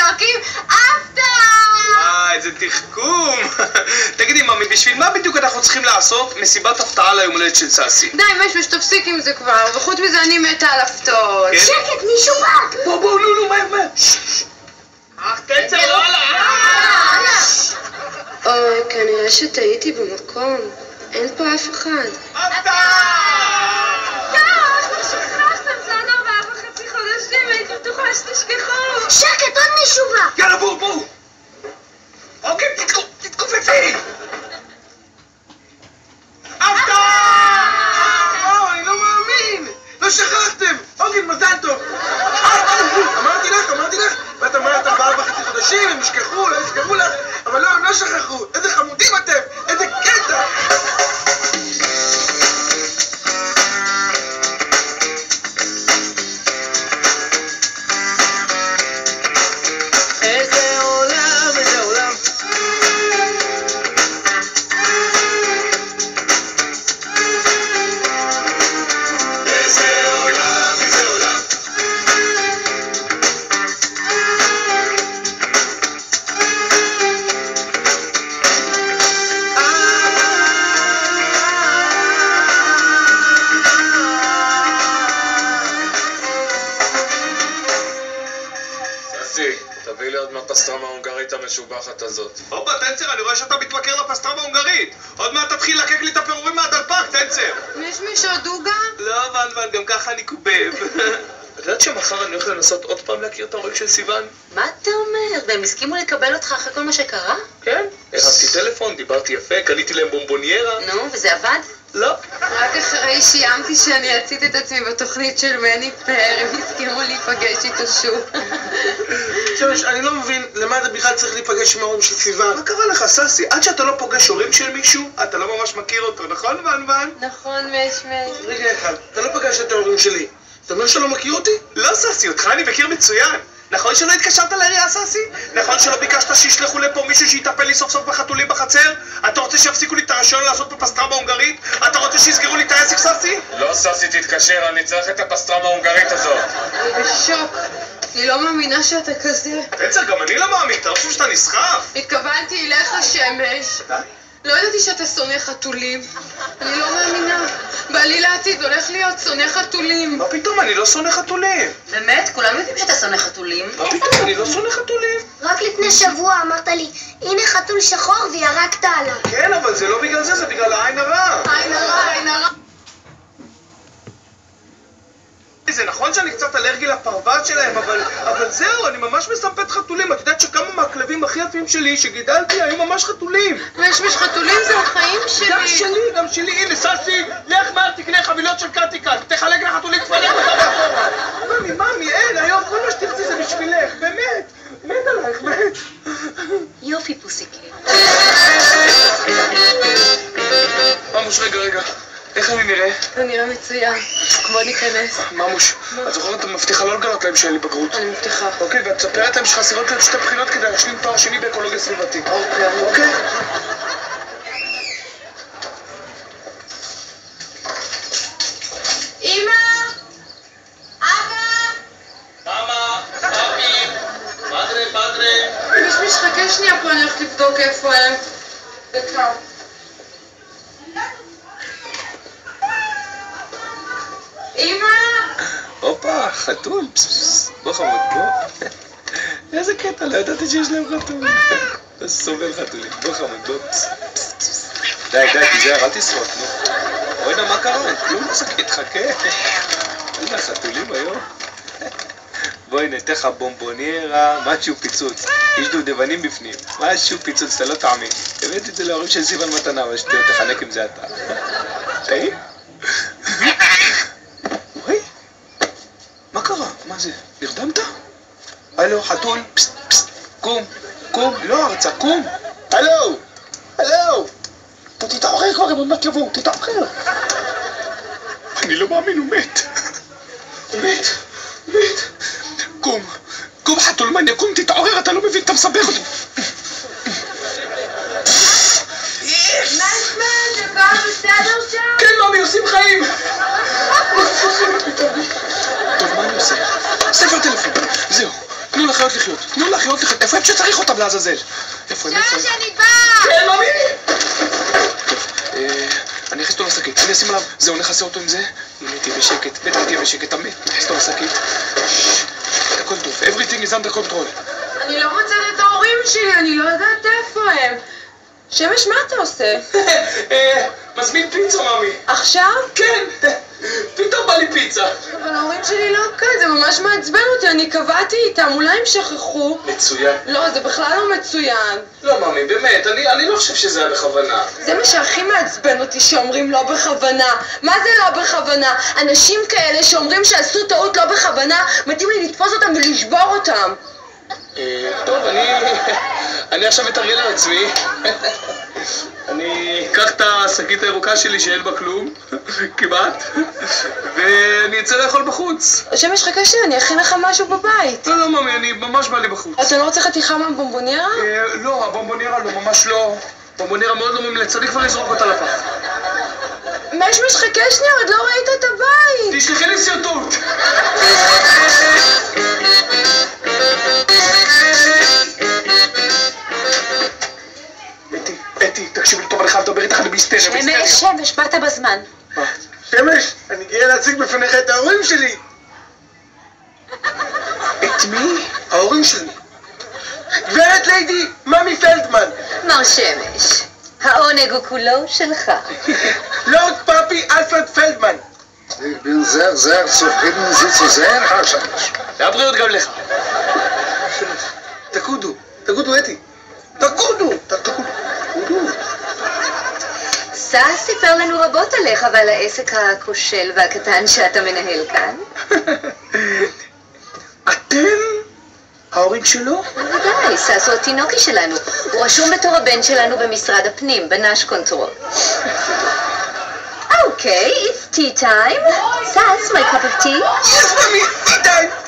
וצועקים אפטר! איזה תחכום. תגידי ממי, בשביל מה בדיוק אנחנו צריכים לעשות מסיבת הפתעה ליום הולדת של ססי? די, משמש, תפסיק עם זה כבר, וחוץ מזה אני מתה על הפתעות. שקט, מישהו בא! בואו, נו, מהר. תצא, וואלה! אוי, כנראה שטעיתי במקום. אין פה אף אחד. שכחתם, זה עד 4.5 חודשים, הייתי בטוחה שתשכחו. שקט, עוד מישהו בא! יאללה, בואו! אוקיי, תתקופצי! הפתעה! אני לא מאמין! לא שכחתם! אוקיי, מזל טוב! אמרתי לך! ואת אמרת 4.5 חודשים, הם ישכחו, לא יזכרו לך, אבל לא, הם לא שכחו! איזה חמודים אתם! איזה קטע! תביא לי עוד מהפסטרמה ההונגרית המשובחת הזאת. הופה, טנצר, אני רואה שאתה מתמכר לפסטרמה ההונגרית. עוד מעט תתחיל לקק לי את הפירורים מהדלפק, טנצר. משמש עוד עוגה? לא, ון, גם ככה אני קובב. את יודעת שמחר אני הולך לנסות עוד פעם להכיר את ההורים של סיוון? מה אתה אומר? והם הסכימו לקבל אותך אחרי כל מה שקרה? כן, הרמתי טלפון, דיברתי יפה, קניתי להם בומבוניירה. נו, וזה עבד? לא. רק אחרי שיימתי שאני אצית את עצמי בתוכנית של מני פר, הם הסכימו להיפגש איתו שוב. שמש, אני לא מבין למה אתה בכלל צריך להיפגש עם ההורים של סיוון. מה קרה לך, ססי? עד שאתה לא פוגש הורים של מישהו, אתה לא ממש מכיר אותו, נכון, ון? נכון, משמש. רגע אחד, אתה לא פגשת את ההורים שלי. אתה אומר שלא מכיר אותי? לא, ססי, אותך אני מכיר מצוין. נכון שלא התקשרת לעירייה, ססי? נכון שלא ביקשת שישלחו לפה מישהו שיטפל לי סוף סוף בחתולים בחצר? אתה רוצה שיפסיקו לי את הרשיון לעשות פה פסטרמה הונגרית? אתה רוצה שיסגרו לי את העסק, ססי? לא, ססי, תתקשר, אני צריך את הפסטרמה ההונגרית הזאת. אני בשוק. אני לא מאמינה שאתה כזה. טנצר, גם אני לא מאמין, אתה לא חושב שאתה נסחף? התכוונתי אליך, שמש. לא ידעתי שאתה שונא חתולים. אני לא מאמינה. בעלי לעתיד הולך להיות שונא חתולים. מה פתאום, אני לא שונא חתולים. באמת? כולם יודעים שאתה שונא חתולים. מה פתאום, אני לא שונא חתולים. רק לפני שבוע אמרת לי, הנה חתול שחור וירקת עליו. כן, אבל זה לא בגלל זה, זה בגלל העין הרע. עין הרע. זה נכון שאני קצת אלרגי לפרוות שלהם, אבל זהו, אני ממש מסמפת חתולים. את יודעת שכמה מהכלבים הכי יפים שלי שגידלתי היו ממש חתולים. משמש, חתולים זה החיים שלי. גם שלי. הנה, ססי, לך מהר תקנה חבילות של קטיקה, תחלק לחתולים כפלים אותה מאחורה. ממי, אין, היום כל מה שתרצי זה בשבילך, באמת. מת עלייך, מת. יופי, פוסיקי. ממוש, רגע. איך אני נראה? אתה נראה מצוין. בוא ניכנס. ממוש, את זוכרת, את מבטיחה לא לגלות להם שאין לי בגרות. אני מבטיחה. אוקיי, ואת ספרת להם שחסרות להם 2 בחינות כדי להשלים תואר שני באקולוגיה סביבתית. אוקיי? אמא! אבא! מאמה, פאפי, פאדרה. משמש, חכה שנייה פה, אני הולכת לבדוק איפה הם. דקה. אמא! הופה, חתול. בוא חמוד, בוא. איזה קטע, לא ידעתי שיש להם חתול. אתה סובל חתולים. בוא חמוד, בוא. די, תיזהר, אל תשרוק, נו. אוי נה, מה קרה? כלום לא שקט, חכה. הנה, חתולים היום. בואי ניתן לך בומבוניירה, משהו פיצוץ. יש דובדבנים בפנים. משהו פיצוץ, אתה לא תאמין. הבאתי את זה להורים של סיוון מתנה, אבל שתהיה תחלק עם זה אתה. טעים? אוי, מה קרה? מה זה? נרדמת? הלו, חתול? פסט, קום. לא הרצה, קום. הלו. תתעורר כבר, הם עוד מעט יבואו, תתעורר. אני לא מאמין, הוא מת. קום חתול מניה, קום תתעורר, אתה לא מבין, אתה מסבך אותי. זה כבר בסדר שם? כן, מאמי, עושים חיים. טוב, מה אני עושה? ספר טלפון, זהו. תנו לך לחיות לחיות. תנו לחיות לחיות. איפה הם שצריך אותם לעזאזל? איפה הם? שש, אני באה! כן, ממי! אני אכניס אותו לשקית, אני אשים עליו, זהו, נכסה אותו עם זה. הנה, תהיה בשקט, בטח תהיה בשקט, תמיד. נכניס אותו לשקית. הכל טוב, everything is under control. אני לא מוצאת את ההורים שלי, אני לא יודעת איפה הם. שמש, מה אתה עושה? מזמין פיצה, ממי. עכשיו? כן, פתאום בא לי פיצה. אבל ההורים שלי לא כאן, זה ממש מעצבן אותי, אני קבעתי איתם, אולי הם שכחו. מצוין. לא, זה בכלל לא מצוין. לא, ממי, באמת, אני לא חושב שזה היה בכוונה. זה מה שהכי מעצבן אותי שאומרים לא בכוונה. מה זה לא בכוונה? אנשים כאלה שאומרים שעשו טעות לא בכוונה, מתאים לי לתפוס אותם ולשבור אותם. טוב, אני עכשיו אתרגל על עצמי. אני אקח את השקית הירוקה שלי שאין בה כלום, כמעט, ואני אצא לאכול בחוץ. שמש, חכה שאני אכין לך משהו בבית. לא, ממי, אני ממש בא לי בחוץ. אתה לא רוצה חתיכה מהבומבוניירה? לא, הבומבוניירה לא, ממש לא. בומבוניירה מאוד לא ממלץ, אני כבר לזרוק אותה לפח. משמש, חכה שנייה, עוד לא ראית את הבית. תשלחי לי סרטוט. אתי, תקשיבי לי טוב, אני חייב לדבר איתך, אני בהיסטריה. שמש, באת בזמן. שמש, אני גאה להציג בפניך את ההורים שלי. את מי? ההורים שלי. גברת ליידי, ממי פלדמן. מר שמש, העונג הוא כולו שלך. לורד פאפי אלפרד פלדמן. Ich bin sehr, sehr zufrieden, Sie zu sehen, Herr Schamisch. והבריאות גם לך. תקודו, אתי. תקודו. סע סיפר לנו רבות עליך ועל העסק הכושל והקטן שאתה מנהל כאן. אתם? ההורים שלו? בוודאי, סס הוא התינוקי שלנו. הוא רשום בתור הבן שלנו במשרד הפנים, בנש קונטרול. אוקיי, it's tea time. סס, my cup of tea. Yes, mommy, tea time.